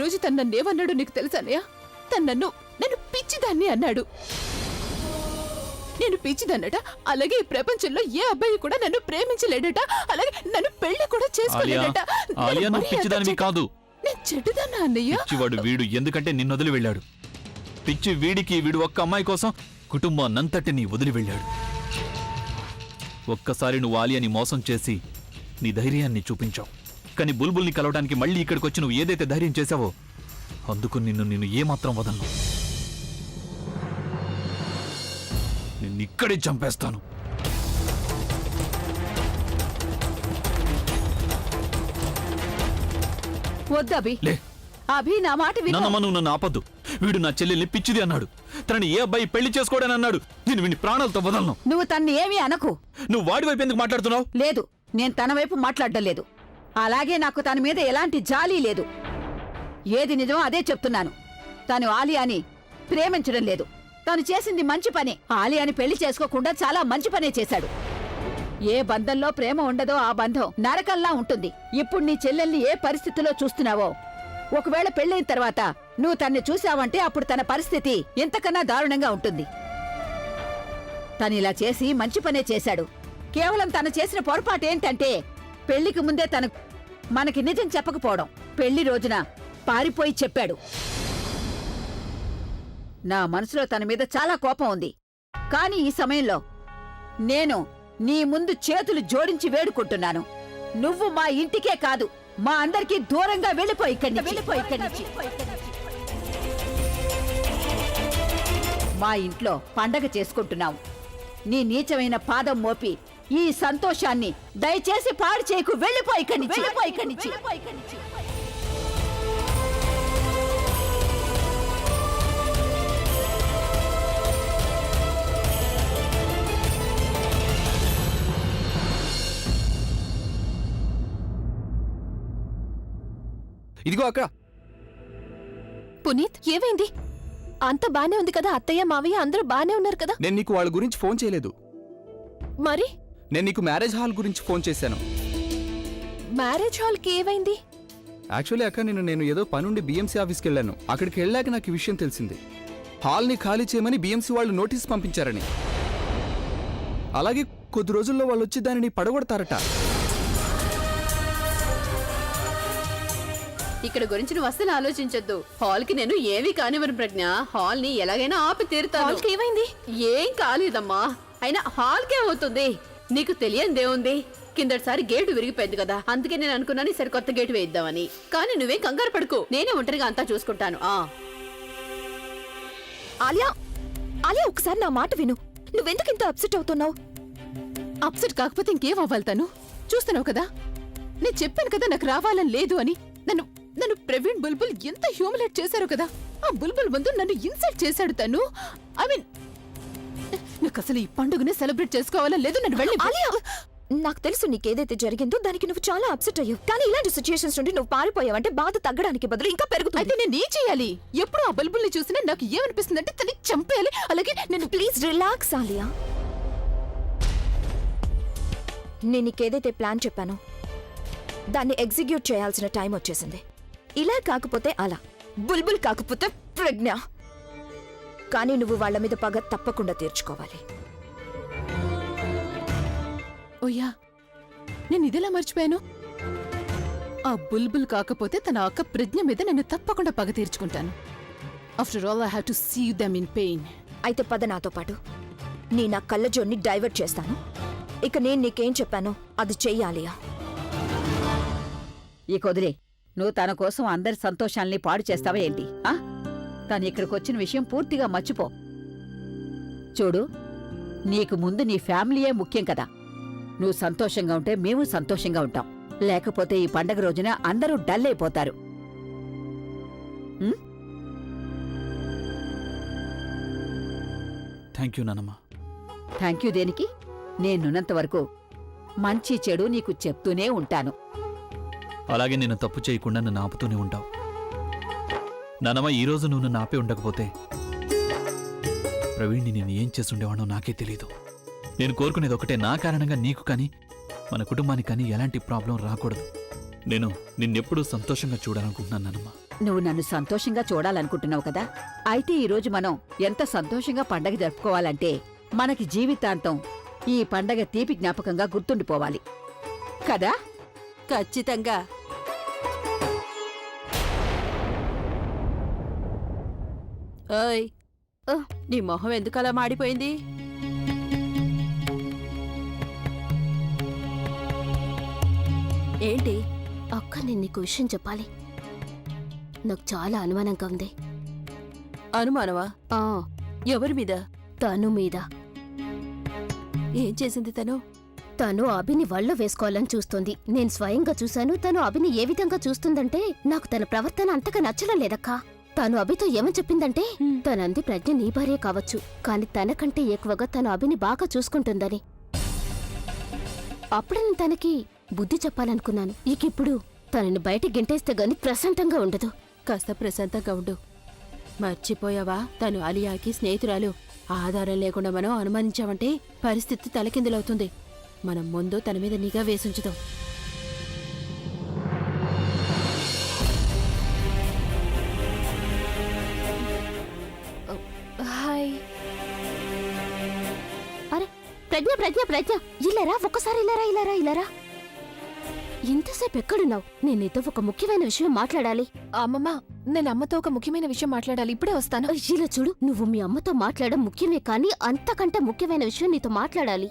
రోజు తను నన్నేమన్నాడు నీకు తెలుసానయ్యా? తను నన్ను పిచ్చిదాన్ని అన్నాడు. నేను పిచ్చిదన్నట. అలాగే ఈ ప్రపంచంలో ఏ అబ్బాయి కూడా నన్ను ప్రేమించలేడట. అలాగే నన్ను పెళ్లి కూడా చేసుకోలేడట. నేను చెడ్డదాన్నా అన్నయ్య? పిచ్చివాడు వీడు, ఎందుకంటే నిన్ను వదిలి వెళ్ళాడు. పిచ్చి వీడికి, వీడు ఒక్క అమ్మాయి కోసం కుటుంబాన్నంతటినీ వదిలి వెళ్ళాడు. ఒక్కసారి నువ్వు ఆలియాని మోసం చేసి నీ ధైర్యాన్ని చూపించావు. కానీ బుల్బుల్ని కలవడానికి మళ్ళీ ఇక్కడికొచ్చి నువ్వు ఏదైతే ధైర్యం చేశావో అందుకు నిన్ను ఏమాత్రం వదలను. నిన్నిక్కడే చంపేస్తాను. వద్దభి, అభి నా మాట విను. నువ్వు నన్ను ఆపద్దు. వీడు నా చెల్లెల్ని పిచ్చిది అన్నాడు. తనని ఏ అబ్బాయి పెళ్లి చేసుకోవడని అన్నాడు. నేను వీడిని ప్రాణాలతో వదలను. నువ్వు తన్ని ఏమీ అనకు. నువ్వు వాడి వైపు ఎందుకు మాట్లాడుతున్నావు? లేదు, నేను తన వైపు మాట్లాడడం లేదు. అలాగే నాకు తన మీద ఎలాంటి జాలీ లేదు. ఏది నిజమో అదే చెప్తున్నాను. తను ఆలియాని ప్రేమించడం లేదు. తను చేసింది మంచి పని. ఆలియాని పెళ్లి చేసుకోకుండా చాలా మంచి పనే చేశాడు. ఏ బంధంలో ప్రేమ ఉండదో ఆ బంధం నరకల్లా ఉంటుంది. ఇప్పుడు నీ చెల్లెల్ని ఏ పరిస్థితిలో చూస్తున్నావో, ఒకవేళ పెళ్లైన తర్వాత నువ్వు తన్ని చూశావంటే అప్పుడు తన పరిస్థితి ఇంతకన్నా దారుణంగా ఉంటుంది. తనిలా చేసి మంచి పనే చేశాడు. కేవలం తను చేసిన పొరపాటు ఏంటంటే పెళ్లికి ముందే మనకి నిజం చెప్పకపోవడం. పెళ్లి రోజున పారిపోయి చెప్పాడు. నా మనసులో తన మీద చాలా కోపం ఉంది. కాని ఈ సమయంలో నేను నీ ముందు చేతులు జోడించి వేడుకుంటున్నాను. నువ్వు మా ఇంటికే కాదు, మా అందరికీ దూరంగా వెళ్ళిపోయి ఇక్కడి నుంచి. మా ఇంట్లో పండగ చేసుకుంటున్నాం. నీ నీచమైన పాదం మోపి ఈ సంతోషాన్ని దయచేసి పాడు చేయకు. వెళ్ళిపోయి ఇక్కడి నుంచి. ఇదిగో అక్క. పునీత్, ఏమైంది? అంత బానే ఉంది కదా? అత్తయ్య మావయ్య అందరూ బానే ఉన్నారు కదా? నేను నీకు వాళ్ళ గురించి ఫోన్ చేయలేదు. మరి నేను నీకు మ్యారేజ్ హాల్ గురించి ఫోన్ చేశాను. మ్యారేజ్ హాల్ కి ఏమైంది? యాక్చువల్లీ అక్క, నేను ఏదో పనుండి బీఎంసీ ఆఫీస్కి వెళ్ళాను. అక్కడికి వెళ్ళాక నాకు ఈ విషయం తెలిసింది. హాల్ని ఖాళీ చేయమని బీఎంసీ వాళ్ళు నోటీస్ పంపించారని. అలాగే కొద్ది రోజుల్లో వాళ్ళు వచ్చి దానిని పడగొడతారట. ఇక్కడ గురించి నువ్వు అస్సలు ఆలోచించొద్దు. హాల్ కి నేను ఏమీ కానివ్వను ప్రజ్ఞ. హాల్ ని ఎలాగైనా ఆపి తీరుతాను. ఏమైంది? ఏం కాలేదమ్మా. అయినా హాల్ కే అవుతుంది. నీకు తెలియనిదేముంది? కిందటిసారి గేటు విరిగిపోయింది కదా, అందుకే నేను అనుకున్నాను సరే కొత్త గేటు వేయిద్దామని. కానీ నువ్వేం కంగారు పడుకో, నేనే ఒంటరిగా అంతా చూసుకుంటాను. ఆలియా, ఒకసారి నా మాట విను. నువ్వెందుకు ఇంత అప్సెట్ అవుతున్నావు? అప్సెట్ కాకపోతే ఇంకేం అవ్వాలి? తను చూస్తున్నావు కదా, నేను చెప్పాను కదా నాకు రావాలని లేదు అని. నన్ను ప్రవీణ్ బుల్బుల్ ఎంత హ్యూమిలేట్ చేశారు కదా. ఆ బుల్బుల్ ముందు నన్ను ఇన్సల్ట్ చేశాడు తను. ఐ మీన్, నాకు అసలు ఈ పండుగనే సెలబ్రేట్ చేసుకోవాలని లేదు. నన్ను వెళ్ళి. నాకు తెలుసు నీకేదైతే జరిగిందో దానికి నువ్వు చాలా అప్సెట్ అయ్యావు. కానీ ఇలాంటి సిచ్యుయేషన్స్ నుండి నువ్వు పారిపోయావంటే బాధ తగ్గడానికి బదులు ఇంకా పెరుగుతుంది. అయితే నేను ఏం చేయాలి? ఎప్పుడు ఆ బుల్బుల్ని చూసినా నాకు ఏమనిపిస్తుందంటే తన్ని చంపేయాలి. అలాగే నేను. Please relax Alia. నేను నీకేదైతే ప్లాన్ చెప్పానో దాన్ని ఎగ్జిక్యూట్ చేయాల్సిన టైం వచ్చేసింది. ఇలా కాకపోతే అలా, బుల్బుల్ కాకపోతే ప్రజ్ఞ. కానీ నువ్వు వాళ్ల మీద పగ తప్పకుండా తీర్చుకోవాలి. ఓయ్యా, నేను ఇదిలా మర్చిపోయాను. ఆ బుల్బుల్ కాకపోతే తన అక్క ప్రజ్ఞ మీద నేను తప్పకుండా పగ తీర్చుకుంటాను. After all I have to see them in pain. అయితే పద నాతో పాటు. నా కళ్ళజోన్ని డైవర్ట్ చేస్తాను. ఇక నేను నీకేం చెప్పానో అది చెయ్యాలియా. ఈ కొదిలే, నువ్వు తన కోసం అందరి సంతోషాల్ని పాడు చేస్తావా ఏంటి? తను ఇక్కడికొచ్చిన విషయం పూర్తిగా మర్చిపో. చూడు, నీకు ముందు నీ ఫ్యామిలీయే ముఖ్యం కదా. నువ్వు సంతోషంగా ఉంటే మేము సంతోషంగా ఉంటాం. లేకపోతే ఈ పండగ రోజున అందరూ డల్ అయిపోతారు. థ్యాంక్ యూ నానమ్మ. థ్యాంక్ యూ దేనికి? నేనున్నంత వరకు మంచి చెడు నీకు చెప్తూనే ఉంటాను. అలాగే నేను తప్పు చేయకుండా నన్ను ఆపుతూనే ఉంటావు నానమ్మ. ఈరోజు నువ్వు నన్ను ఆపే ఉండకపోతే ప్రవీణ్ని నేను ఏం చేస్తుండేవాడో నాకే తెలీదు. నేను కోరుకునేది ఒకటే, నా కారణంగా నీకు కానీ మన కుటుంబానికి కానీ ఎలాంటి ప్రాబ్లం రాకూడదు. నేను నిన్నెప్పుడూ సంతోషంగా చూడాలనుకుంటున్నాను నానమ్మ. నువ్వు నన్ను సంతోషంగా చూడాలనుకుంటున్నావు కదా అయితే ఈరోజు మనం ఎంత సంతోషంగా పండగ జరుపుకోవాలంటే మనకి జీవితాంతం ఈ పండగ తీపి జ్ఞాపకంగా గుర్తుండిపోవాలి కదా? ఖచ్చితంగా. ఓయ్, నీ మొహం ఎందుకు అలా మాడిపోయింది? ఏంటి? అక్క నేను నీకు విషయం చెప్పాలి. నాకు చాలా అనుమానంగా ఉంది. అనుమానమా? ఆ ఎవరి మీద? తను మీద. ఏం చేసింది తను? తను అభిని వల్ల వేసుకోవాలని చూస్తోంది. నేను స్వయంగా చూశాను. తను అభిని ఏ విధంగా చూస్తుందంటే నాకు తన ప్రవర్తన అంతగా నచ్చడం లేదక్కా. తను అభితో ఏమని చెప్పిందంటే తనంది ప్రజ్ఞ నీ భార్య కావచ్చు, కాని తనకంటే ఎక్కువగా తను అభిని బాగా చూసుకుంటుందని. అప్పుడు నేను తనకి బుద్ధి చెప్పాలనుకున్నాను. ఇప్పుడు తనని బయట గింటేస్తే గాని ప్రశాంతంగా ఉండదు. కాస్త ప్రశాంతంగా ఉండు. మర్చిపోయావా, తను అలియాకి స్నేహితురాలు. ఆధారం లేకుండా మనం అనుమానించామంటే పరిస్థితి తలకిందులవుతుంది. మనం ముందు తన మీద నిఘా వేసుంచుదాం. హాయ్. అరే ప్రజ్ఞ ప్రజ్ఞ ప్రజ్ఞ, ఇల్లరా, ఒక్కసారి ఇల్లరా. ఇంతసేపు ఎక్కడున్నావు? నేను నీతో ఒక ముఖ్యమైన విషయం మాట్లాడాలి. అమ్మమ్మ, నేను అమ్మతో ఒక ముఖ్యమైన విషయం మాట్లాడాలి. ఇప్పుడే వస్తాను. ఇలా చూడు, నువ్వు మీ అమ్మతో మాట్లాడడం ముఖ్యమే, కానీ అంతకంటే ముఖ్యమైన విషయం నీతో మాట్లాడాలి.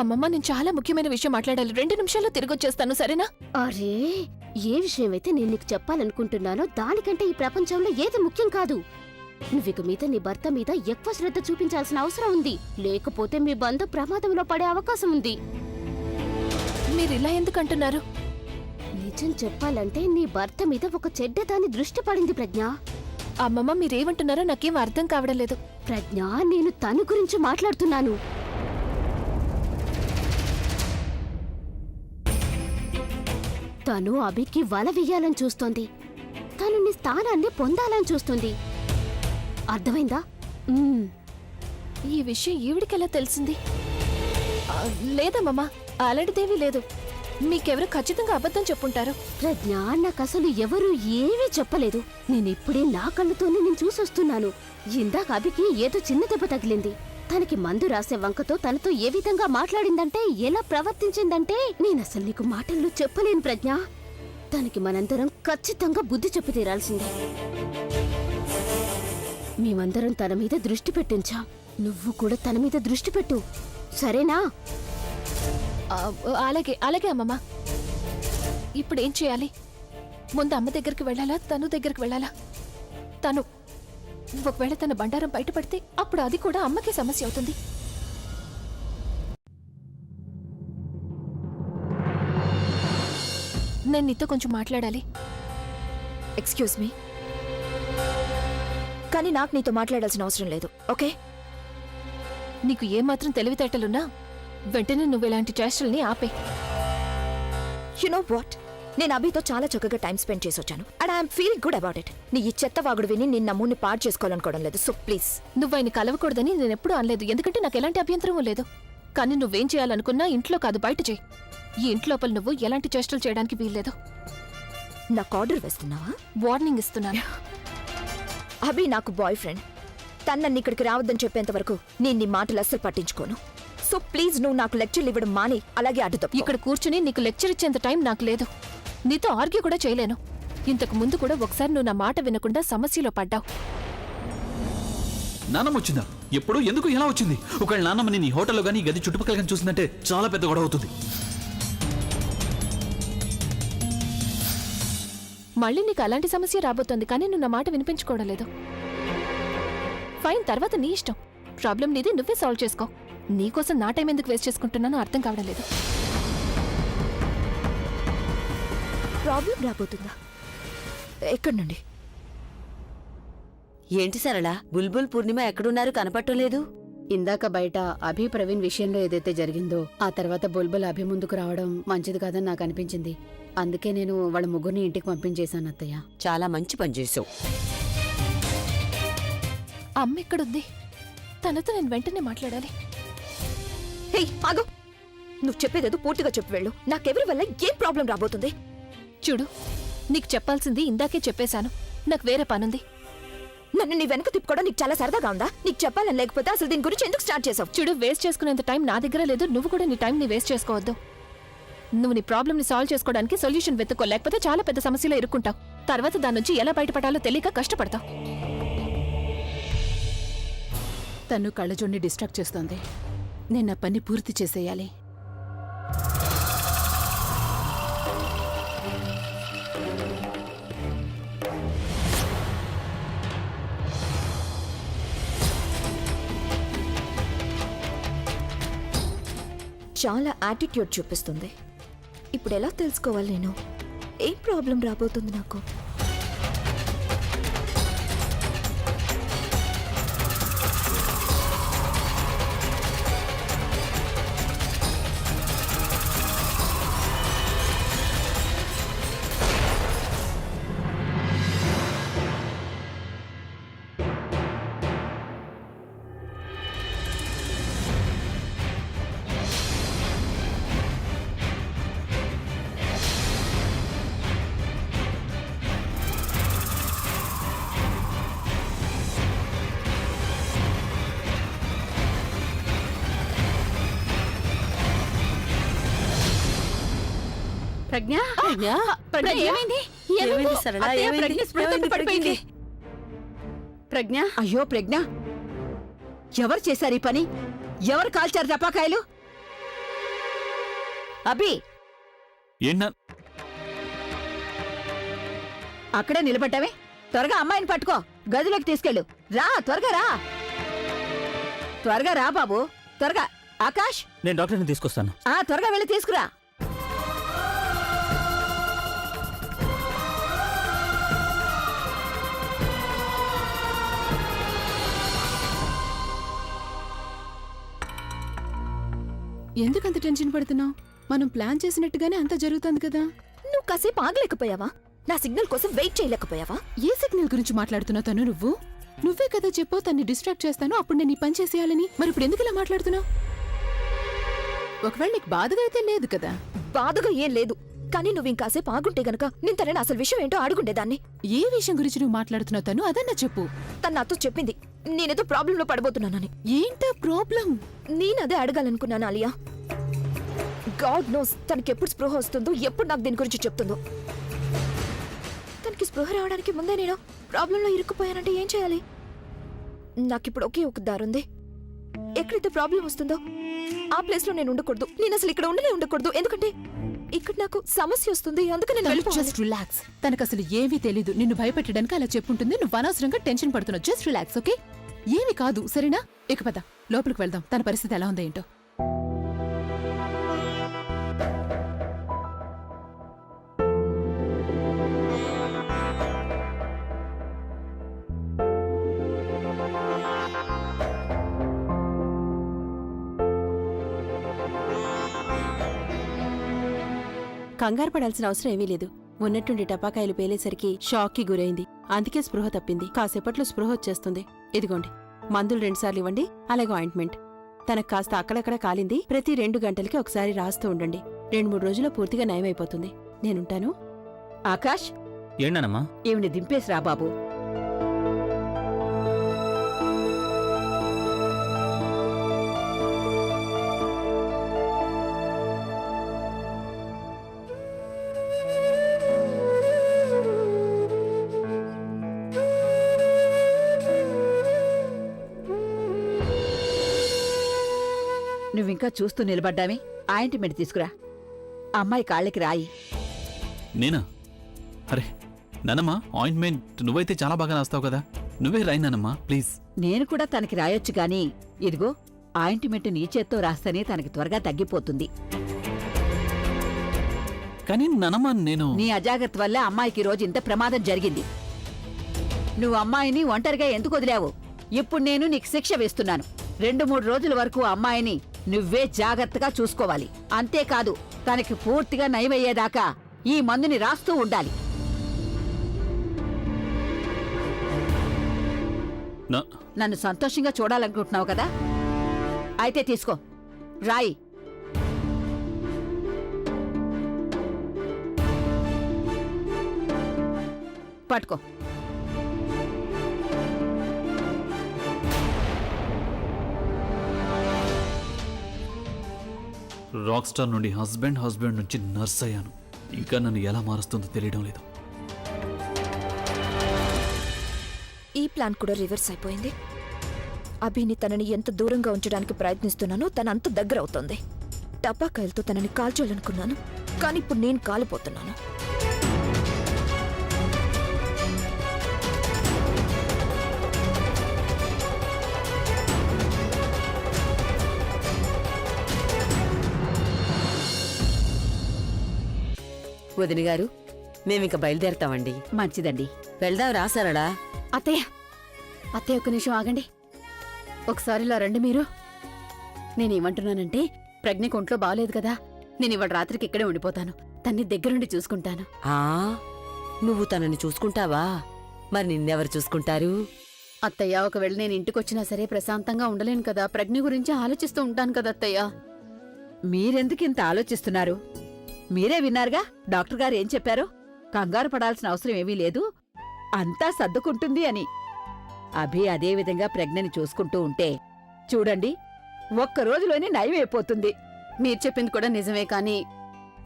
అమ్మమ్మ, నేను చాలా ముఖ్యమైన విషయం మాట్లాడాలి. 2 నిమిషాల్లో తిరిగొచ్చేస్తాను, సరేనా? అరే, ఏ విషయమైతే నేను నీకు చెప్పాలనుకుంటున్నానో దానికంటే ఈ ప్రపంచంలో ఏది ముఖ్యం కాదు. నువ్విక మీద నీ భర్త మీద ఎక్కువ శ్రద్ధ చూపించాల్సిన అవసరం ఉంది, లేకపోతే మీ బంధం ప్రమాదంలో పడే అవకాశం ఉంది. మీరు ఇలా ఎందుకు అంటున్నారు? నిజం చెప్పాలంటే నీ భర్త మీద ఒక చెడ్డదాని దృష్టి పడింది ప్రజ్ఞ. అమ్మమ్మ, మీరేమంటున్నారో నాకేం అర్థం కావడం లేదు. ప్రజ్ఞ, నేను తను గురించి మాట్లాడుతున్నాను. తను అభికి వల వెయ్యాలని చూస్తోంది. తను నీ స్థానాన్ని పొందాలని చూస్తుంది. అర్థమైందా? ఈ విషయం ఈవిడికెలా తెలిసింది? లేదమ్మమ్మ, అలాంటిదేమీ లేదు. మీకెవరు ఖచ్చితంగా అబద్ధం చెప్పుంటారు. ప్రజ్ఞ, నాకసలు ఎవరూ ఏమీ చెప్పలేదు. నేనిప్పుడే నా కళ్ళతోనే నేను చూసొస్తున్నాను. ఇందాక అభికి ఏదో చిన్న దెబ్బ తగిలింది. తనకి మందు రాసే వంకతో తనతో ఏ విధంగా మాట్లాడిందంటే, ఎలా ప్రవర్తించిందంటే నేనసలు నీకు మాటల్లో చెప్పలేను ప్రజ్ఞ. తనకి మనందరం ఖచ్చితంగా బుద్ధి చెప్పి తీరాల్సిందే. మేమందరం తన మీద దృష్టి పెట్టించాం. నువ్వు కూడా తన మీద దృష్టి పెట్టు, సరేనా? అలాగే అమ్మమ్మ. ఇప్పుడేం చేయాలి? ముందు అమ్మ దగ్గరికి వెళ్ళాలా, తను దగ్గరికి వెళ్ళాలా? ఒకవేళ తన బండారం బయటపడితే అప్పుడు అది కూడా అమ్మకే సమస్య అవుతుంది. నేను నీతో కొంచెం మాట్లాడాలి. ఎక్స్క్యూజ్ మీ, కానీ నాకు నీతో మాట్లాడాల్సిన అవసరం లేదు, ఓకే? నీకు ఏమాత్రం తెలివితేటలున్నా వెంటనే నువ్వు ఇలాంటి చేష్టల్ని ఆపే. యు నో వాట్, నేను అభితో చాలా చక్కగా టైం స్పెండ్ చేసి వచ్చాను. And I'm feeling good about it. నీ ఈ చెత్త వాగుడు విని నిన్న మూడ్ని పాడు చేసుకోవాలనుకోవడం లేదు. So please. నువ్వు ఆయన కలవకూడదని నేను ఎప్పుడూ అనలేదు, ఎందుకంటే నాకు ఎలాంటి అభ్యంతరం లేదు. కానీ నువ్వేం చేయాలనుకున్నా ఇంట్లో కాదు, బయట చేయి. ఈ ఇంట్లోపల నువ్వు ఎలాంటి చేష్టలు చేయడానికి వీల్లేదు. నాకు ఆర్డర్ వేస్తున్నావా? వార్నింగ్ ఇస్తున్నాను. అభి నాకు బాయ్ ఫ్రెండ్. తను నన్ను ఇక్కడికి రావద్దని చెప్పేంత వరకు నేను నీ మాటలు అస్సలు పట్టించుకోను. సో ప్లీజ్, నువ్వు నాకు లెక్చర్లు ఇవ్వడం మాని అలాగే అడ్డుతో ఇక్కడ కూర్చుని నీకు లెక్చర్ ఇచ్చేంత టైం నాకు లేదు. నీతో ఆర్గ్యూ కూడా చేయలేను. ఇంతకు ముందు కూడా ఒకసారి నువ్వు నా మాట వినకుండా సమస్యలో పడ్డావు. నాన్నమ్మ వచ్చిందా? ఎప్పుడు, ఎందుకు, ఎలా వచ్చింది? ఒకవేళ నాన్నమ్మని నీ హోటల్లో కానీ గది చుట్టుపక్కల కానీ చూసిందంటే చాలా పెద్ద గొడవ అవుతుంది. మళ్ళీ నీకు అలాంటి సమస్య రాబోతోంది, కానీ నువ్వు నా మాట వినిపించుకోవడం లేదు. ఫైన్, తర్వాత నీ ఇష్టం. ప్రాబ్లం నీది, నువ్వే సాల్వ్ చేసుకో. నీకోసం నా టైం ఎందుకు వేస్ట్ చేసుకుంటున్నానో అర్థం కావడం లేదు. ప్రాబ్లం రాబోతుందా? ఎక్కడి నుండి? ఏంటి సరళ, బుల్బుల్ పూర్ణిమ ఎక్కడున్నారు, కనపట్టలేదు? ఇందాక బయట అభి ప్రవీణ్ విషయంలో ఏదైతే జరిగిందో ఆ తర్వాత బుల్బుల్ అభి ముందుకు రావడం మంచిది కాదని నాకు అనిపించింది. అందుకే నేను వాళ్ళ ముగ్గురిని ఇంటికి పంపించేశాను అత్తయ్య. చాలా మంచి పని చేసావు. అమ్మ ఎక్కడుంది? తనతో నేను వెంటనే మాట్లాడాలి. హే ఆగు, నువ్వు చెప్పేదేదో పూర్తిగా చెప్పు వెళ్ళు. నాకెవరి వల్ల ఏం ప్రాబ్లం రాబోతుంది? చూడు, నీకు చెప్పాల్సింది ఇందాకే చెప్పేశాను. నాకు వేరే పనుంది. నన్ను నీ వెనక తిప్పుకోవడం నీకు చాలా సరదాగా ఉందా? నీకు చెప్పాలని లేకపోతే అసలు దీని గురించి ఎందుకు స్టార్ట్ చేసావు? చూడు, వేస్ట్ చేసుకునేంత టైం నా దగ్గర లేదు. నువ్వు కూడా నీ టైంని వేస్ట్ చేసుకోవద్దు. నువ్వు నీ ప్రాబ్లమ్ని సాల్వ్ చేసుకోవడానికి సొల్యూషన్ వెతుక్కో, లేకపోతే చాలా పెద్ద సమస్యలో ఇరుక్కుంటావు. తర్వాత దాని నుంచి ఎలా బయటపడాలో తెలియక కష్టపడతావు. తను కళ్ళజోడిని డిస్ట్రాక్ట్ చేస్తోంది. నేను నా పని పూర్తి చేసేయాలి. చాలా యాటిట్యూడ్ చూపిస్తుంది. ఇప్పుడు ఎలా తెలుసుకోవాలి నేను? ఏం ప్రాబ్లం రాబోతుంది నాకు? ప్రజ్ఞ ప్రజ్ఞ, ప్రజ్ఞ, ఏమైంది? ఏమైంది సరళ? అత్తయ్య, ఏమైంది? ప్రజ్ఞ స్పృహ తప్పి పడిపోయింది. ప్రజ్ఞ, అయ్యో ప్రజ్ఞ, ఎవరు చేశారు ఈ పని? ఎవరు కాల్చారు టపాకాయలు? అభి, ఏంటా అక్కడే నిలబడ్డావే? త్వరగా అమ్మాయిని పట్టుకో, గదిలోకి తీసుకెళ్ళు. రా, త్వరగా రా. త్వరగా రా బాబు, త్వరగా. ఆకాష్, నేను డాక్టర్ని తీసుకొస్తాను. త్వరగా వెళ్ళి తీసుకురా. ఎందుకంత టెన్షన్ పడుతున్నావు? మనం ప్లాన్ చేసినట్టుగానే అంతా జరుగుతుంది కదా. నువ్వు కాసేపు ఆగలేకపోయావా? నా సిగ్నల్ కోసం వెయిట్ చేయలేకపోయావా? ఏ సిగ్నల్ గురించి మాట్లాడుతున్నావు? తను నువ్వే కదా చెప్పు, తన్ని డిస్ట్రాక్ట్ చేస్తాను, అప్పుడు నేను ఈ పని చేసేయాలని. మరి ఇప్పుడు ఎందుకు ఇలా మాట్లాడుతున్నావు? ఒకవేళ నీకు బాధగా అయితే లేదు కదా? బాధగా ఏం లేదు, కానీ నువ్వు ఇంకాసేపు ఆగుంటే గనక నేను తనని అసలు విషయం ఏంటో అడుగుండేదాన్ని. ఏ విషయం గురించి నువ్వు మాట్లాడుతున్నావు? తను అదన్నా చెప్పు. తను నాతో చెప్పింది నేనేదో ప్రాబ్లంలో పడబోతున్నానని. ఏంటా ప్రాబ్లం? నేనదే అడగాలనుకున్నాను ఆలియా. గాడ్ నోస్ తనకి ఎప్పుడు స్పృహ వస్తుందో, ఎప్పుడు నాకు దీని గురించి చెప్తుందో. తనకి స్పృహ రావడానికి ముందే నేను ప్రాబ్లంలో ఇరుక్కుపోయానంటే ఏం చేయాలి? నాకిప్పుడు ఒకే ఒక దారుంది. ఎక్కడైతే ప్రాబ్లం వస్తుందో ఆ ప్లేస్ లో నేను ఉండకూడదు. నేను అసలు ఇక్కడ ఉండకూడదు, ఎందుకంటే ఇక్కడ నాకు సమస్య వస్తుంది. అందుకని నేను వెళ్ళిపోవాలి. Just relax. తనకు అసలు ఏమీ తెలీదు. నిన్ను భయపెట్టడానికి అలా చెప్పుంటుంది. నువ్వు అనవసరంగా టెన్షన్ పడుతున్నావు. Just relax, okay? ఏమీ కాదు, సరేనా? ఇక పద, లోపలికి వెళ్దాం. తన పరిస్థితి ఎలా ఉందో ఏంటో. కంగారు పడాల్సిన అవసరం ఏమీ లేదు. ఉన్నట్టుండి టపాకాయలు పేలేసరికి షాక్కి గురైంది. అందుకే స్పృహ తప్పింది. కాసేపట్లో స్పృహ వచ్చేస్తుంది. ఇదిగోండి, మందులు 2 సార్లు ఇవ్వండి, అలాగే ఆయింట్మెంట్. తనకు కాస్త అక్కడక్కడ కాలింది. ప్రతి 2 గంటలకి ఒకసారి రాస్తూ ఉండండి. 2-3 రోజుల్లో పూర్తిగా నయమైపోతుంది. నేనుంటాను. ఆకాష్, ఏంటనమ్మా? ఈవిని దింపేసి రా బాబు. నువ్వింకా చూస్తూ నిలబడ్డామే. ఆయింట్మెంట్ తీసుకురా. అమ్మాయి కాళ్ళకి రాయి. నేనా? అరే నానమ్మా, ఆయింట్మెంట్ నువ్వైతే చాలా బాగా రాస్తావు కదా, నువ్వే రాయి నానమ్మా ప్లీజ్. నేను కూడా తనకి రాయొచ్చు గాని, ఇదిగో ఆయింట్మెంట్ నీ చేత్తో రాస్తేనే తనకి త్వరగా తగ్గిపోతుంది. కానీ నానమ్మా, నేను నీ అజాగ్రత్త వల్ల అమ్మాయికి ఈ రోజు ఇంత ప్రమాదం జరిగింది. నువ్వు అమ్మాయిని ఒంటరిగా ఎందుకు వదిలావు? ఇప్పుడు నేను నీకు శిక్ష వేస్తున్నాను. 2-3 రోజుల వరకు అమ్మాయిని నువ్వే జాగ్రత్తగా చూసుకోవాలి. అంతేకాదు, తనకి పూర్తిగా నయమయ్యేదాకా ఈ మందుని రాస్తూ ఉండాలి. నన్ను సంతోషంగా చూడాలనుకుంటున్నావు కదా? అయితే తీసుకో, రాయి. పట్టుకో. రాక్ స్టార్ నుండి హస్బెండ్ నుంచి నర్స్ అయ్యాను. ఇంకా నన్ను ఎలా మారుస్తుందో తెలియడం లేదు. ఈ ప్లాన్ కూడా రివర్స్ అయిపోయింది. అభిని తనని ఎంత దూరంగా ఉంచడానికి ప్రయత్నిస్తున్నానో తన అంత దగ్గర అవుతోంది. టపాకాయలతో తనని కాల్చాలనుకున్నాను, కానీ ఇప్పుడు నేను కాలిపోతున్నాను. వదిన గారు, మేమింక బయలుదేరతామండి. మంచిదండి. వెళ్దాం రా సరళా. అత్తయ్య అత్తయ్య ఒక్క నిమిషం ఆగండి. ఒకసారి ఇలా రండి మీరు. నేనేమంటున్నానంటే ప్రజ్ఞకి ఒంట్లో బాగలేదు కదా, నేను ఇవాళ రాత్రికి ఇక్కడే ఉండిపోతాను. తన్ని దగ్గరుండి చూసుకుంటాను. ఆ నువ్వు తనని చూసుకుంటావా? మరి నిన్నెవరు చూసుకుంటారు? అత్తయ్య, ఒకవేళ నేను ఇంటికొచ్చినా సరే ప్రశాంతంగా ఉండలేను కదా. ప్రజ్ఞ గురించి ఆలోచిస్తూ ఉంటాను కదా అత్తయ్య. మీరెందుకు ఇంత ఆలోచిస్తున్నారు? మీరే విన్నారుగా డాక్టర్ గారు ఏం చెప్పారో. కంగారు పడాల్సిన అవసరం ఏమీ లేదు, అంతా సర్దుకుంటుంది అని. అభి అదే విధంగా ప్రజ్ఞని చూసుకుంటూ ఉంటే చూడండి, ఒక్క రోజులోనే నయమైపోతుంది. మీరు చెప్పింది కూడా నిజమే, కానీ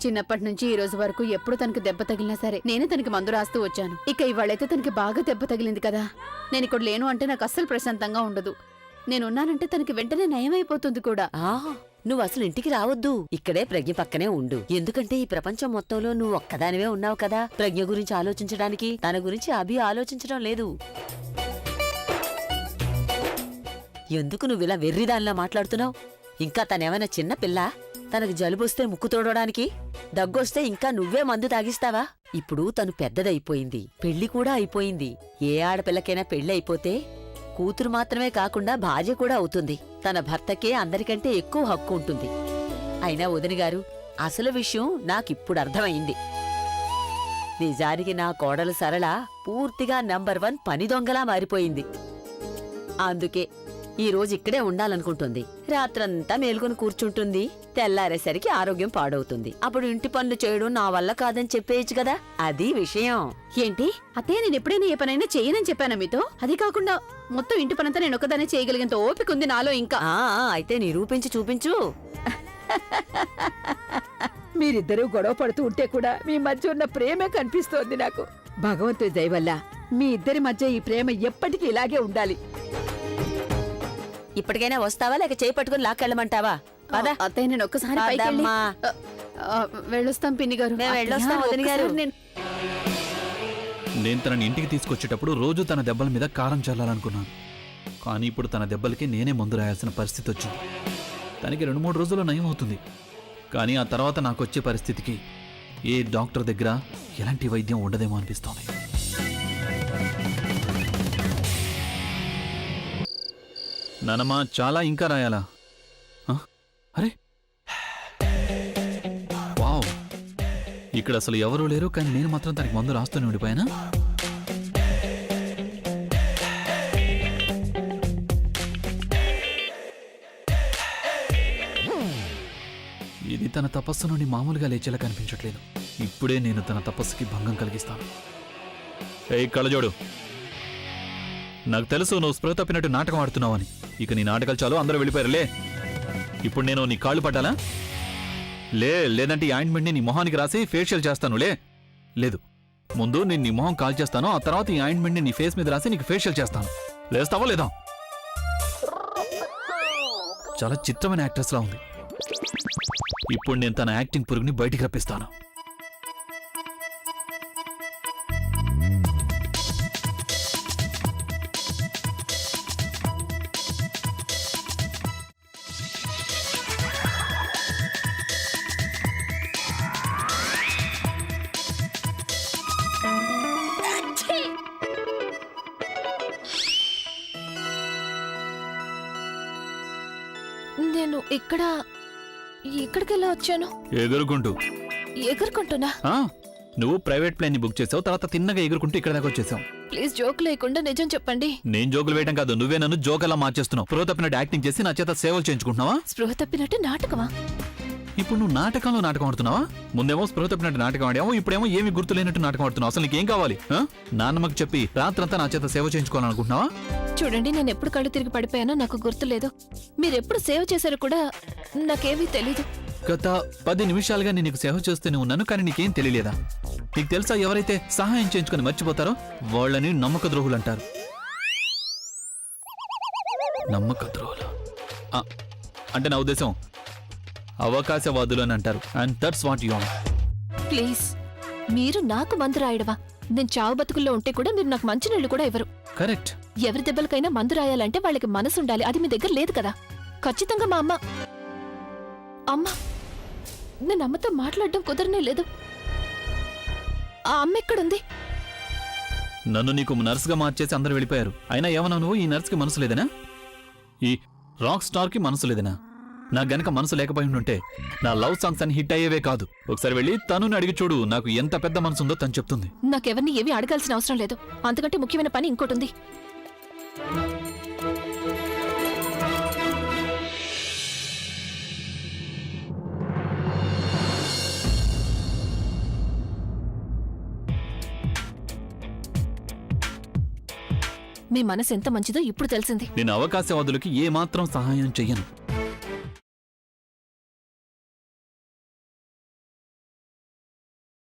చిన్నప్పటి నుంచి ఈ రోజు వరకు ఎప్పుడు తనకి దెబ్బ తగిలినా సరే నేనే తనకి మందు రాస్తూ వచ్చాను. ఇక ఇవాళైతే తనకి బాగా దెబ్బ తగిలింది కదా. నేను ఇక్కడ లేను అంటే నాకు అస్సలు ప్రశాంతంగా ఉండదు. నేనున్నానంటే తనకి వెంటనే నయమైపోతుంది కూడా. నువ్వు అసలు ఇంటికి రావద్దు, ఇక్కడే ప్రజ్ఞ పక్కనే ఉండు. ఎందుకంటే ఈ ప్రపంచం మొత్తంలో నువ్వు ఒక్కదానివే ఉన్నావు కదా ప్రజ్ఞ గురించి ఆలోచించడానికి. తన గురించి అభి ఆలోచించడం లేదు. ఎందుకు నువ్విలా వెర్రిదానిలా మాట్లాడుతున్నావు? ఇంకా తనేమైనా చిన్న పిల్ల? తనకు జలుబొస్తే ముక్కు తోడడానికి, దగ్గొస్తే ఇంకా నువ్వే మందు తాగిస్తావా? ఇప్పుడు తను పెద్దదైపోయింది, పెళ్లి కూడా అయిపోయింది. ఏ ఆడపిల్లకైనా పెళ్లి అయిపోతే కూతురు మాత్రమే కాకుండా భార్య కూడా అవుతుంది. తన భర్తకే అందరికంటే ఎక్కువ హక్కు ఉంటుంది. అయినా వదిన గారు, అసలు విషయం నాకిప్పుడు అర్థమైంది. నిజానికి నా కోడలు సరళ పూర్తిగా నంబర్ 1 పని దొంగలా మారిపోయింది. అందుకే ఈ రోజు ఇక్కడే ఉండాలనుకుంటుంది. రాత్రంతా మేల్కొని కూర్చుంటుంది, తెల్లారేసరికి ఆరోగ్యం పాడవుతుంది. అప్పుడు ఇంటి పనులు చేయడం నా వల్ల కాదని చెప్పేయచ్చు కదా. అది విషయం. ఏంటి అత్తయ్య, నేను ఎప్పుడైనా ఏ పనైనా చేయనని చెప్పానా మీతో? అది కాకుండా మొత్తం ఇంటి పనంతా నేను ఒకదానే చేయగలిగేంత ఓపిక ఉంది నాలో ఇంకా. అయితే నిరూపించి చూపించు. మీరిద్దరూ గొడవ పడుతూ ఉంటే కూడా మీ మధ్య ఉన్న ప్రేమే కనిపిస్తోంది నాకు. భగవంతుడి దయ వల్ల మీ ఇద్దరి మధ్య ఈ ప్రేమ ఎప్పటికీ ఇలాగే ఉండాలి. ఇప్పటికైనా వస్తావా లేక చేయి పట్టుకుని లాక్కెళ్ళమంటావా? పద. అత్తయ్య, నేను ఒక్కసారి పైకి వెళ్ళి- పదమ్మా. వెళ్ళొస్తాం పిన్ని గారు. మేము వెళ్ళొస్తాం అత్తయ్య, వదిన గారు. ఒక్కసారి నేను తనని ఇంటికి తీసుకొచ్చేటప్పుడు రోజు తన దెబ్బల మీద కారం చల్లాలనుకున్నాను. కానీ ఇప్పుడు తన దెబ్బలకి నేనే మందు రాయాల్సిన పరిస్థితి వచ్చింది. తనకి 2-3 రోజుల్లో నయం అవుతుంది. కానీ ఆ తర్వాత నాకొచ్చే పరిస్థితికి ఏ డాక్టర్ దగ్గర ఎలాంటి వైద్యం ఉండదేమో అనిపిస్తోంది. నానమ్మ, చాలా ఇంకా రాయాలా? అరే వావ్, ఇక్కడ అసలు ఎవరూ లేరు, కానీ నేను మాత్రం తనకి మందు రాస్తూనే ఉండిపోయానా? ఇది తన తపస్సు నుండి మామూలుగా లేచేలా కనిపించట్లేదు. ఇప్పుడే నేను తన తపస్సుకి భంగం కలిగిస్తాను. ఏయ్ కళ్ళజోడు, నాకు తెలుసు నువ్వు స్పృహ తప్పినట్టు నాటకం ఆడుతున్నావని. ఇక నీ నాటకాలు చాలు, అందరూ వెళ్ళిపోయారులే. ఇప్పుడు నేను నీ కాళ్ళు పట్టాలా? లేదంటే ఈ ఆయింట్మెంట్ని నీ మొహానికి రాసి ఫేషియల్ చేస్తాను. లేదు, ముందు నేను నీ మొహం కాల్ చేస్తాను, ఆ తర్వాత ఈ ఆయింట్మెంట్ని నీ ఫేస్ మీద రాసి నీకు ఫేషియల్ చేస్తాను. లేస్తావా లేదా? చాలా చిత్రమైన యాక్ట్రెస్ లా ఉంది. ఇప్పుడు నేను తన యాక్టింగ్ పురుగుని బయటికి రప్పిస్తాను. నేను ఇక్కడికెలా వచ్చాను? ఎగురుకుంటూ. ఎగురుకుంటున్నా? నువ్వు ప్రైవేట్ ప్లేన్ ని బుక్ చేసావు, తర్వాత తిన్నగా ఎగురుకుంటూ ఇక్కడ దాకా వచ్చేసావు. ప్లీజ్ జోక్ లేకుండా నిజం చెప్పండి. నేను జోకులు వేయడం కాదు, నువ్వే నన్ను జోకలా మార్చేస్తున్నావు. స్పృహ తప్పినట్టు యాక్టింగ్ చేసి నా చేత సేవలు చేయించుకుంటున్నావా? స్పృహ తప్పినట్టు నాటకమా? ఇప్పుడు నువ్వు నాటకంలో నాటకం ఆడుతున్నావా? ముందేమో స్పృహ తప్పినట్టు నాటకం ఆడావు, ఇప్పుడేమో ఏమి గుర్తు లేనట్టు నాటకం ఆడుతున్నావు. అసలు నీకేం కావాలి? నాన్నమ్మకి చెప్పి రాత్రంతా నా చేత సేవ చేయించుకోవాలనుకుంటున్నావా? చూడండి, నేను ఎప్పుడు కళ్ళు తిరిగి పడిపోయానో నాకు గుర్తులేదు. మీరెప్పుడు సేవ చేశారో కూడా నాకేమీ తెలీదు. గత 10 నిమిషాలుగా నేను నీకు సేవ చేస్తూనే ఉన్నాను, కానీ నీకేం తెలియలేదా? నీకు తెలుసా, ఎవరైతే సహాయం చేయించుకొని మర్చిపోతారో వాళ్ళని నమ్మక ద్రోహులు అంటారు. నమ్మక ద్రోహులు అంటే నా ఉద్దేశం అవకాశవాదులు అని అంటారు. And that's what you are. Please, మీరు నాకు మందు రాయడవా? నేను చావు బతుకుల్లో ఉంటే కూడా మీరు నాకు మంచినీళ్ళు కూడా ఇవ్వరు. కరెక్ట్. ఎవరి దెబ్బలకైనా మందు రాయాలంటే వాళ్ళకి మనసు ఉండాలి. అది మీ దగ్గర లేదు కదా. ఖచ్చితంగా మా అమ్మ నేను అమ్మతో మాట్లాడడం కుదరనే లేదు. ఆ అమ్మ ఎక్కడుంది? నన్ను నీకు నర్సుగా మార్చేసి అందరూ వెళ్ళిపోయారు. అయినా ఏమన్నా నువ్వు, ఈ నర్సుకి మనసు లేదనా? ఈ రాక్ స్టార్కి మనసు లేదనా? నాకు గనక మనసు లేకపోయి ఉంటే నా లవ్ సాంగ్స్ అని హిట్ అయ్యేవే కాదు. ఒకసారి వెళ్ళి తనుని అడిగి చూడు, నాకు ఎంత పెద్ద మనసు ఉందో తను చెప్తుంది. నాకెవరిని ఏమీ అడగాల్సిన అవసరం లేదు. అంతకంటే ముఖ్యమైన పని ఇంకోటి ఉంది. మీ మనసు ఎంత మంచిదో ఇప్పుడు తెలిసింది. నేను అవకాశవాదులకి ఏమాత్రం సహాయం చెయ్యను.